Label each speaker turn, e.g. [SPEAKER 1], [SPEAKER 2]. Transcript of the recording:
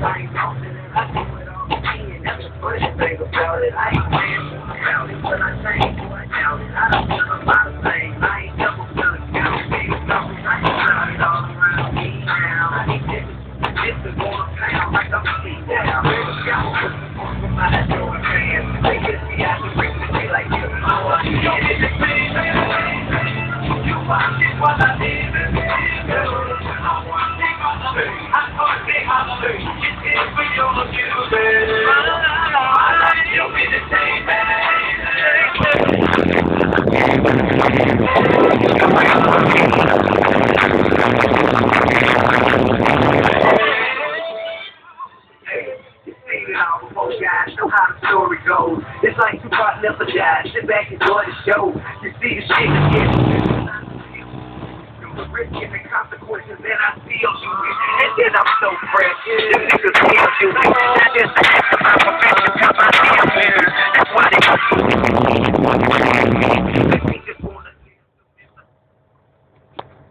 [SPEAKER 1] ain't talking, I do it all again. That's the funny thing about it. I ain't playing about it, but I change, so I doubt it. I don't feel a lot of things. I ain't never feel a count. Big numbers, I ain't found it all around me now. I need this is going to pound like I'm a seat down. Baby, I'm from my door, man. They get me out the ring to be like, you know what? You don't get the same, you watch it while I live in it. I want to take my love. I can't take my love. It's in for your music. My life, you'll be the same, man. Guys know how the story goes. It's like Tupac never died. Sit back and enjoy the show. You see the shit again. The risk and the consequences, then I feel you. And then I'm so fresh. The niggas feel you. I just ask my profession, got my damn better. That's why they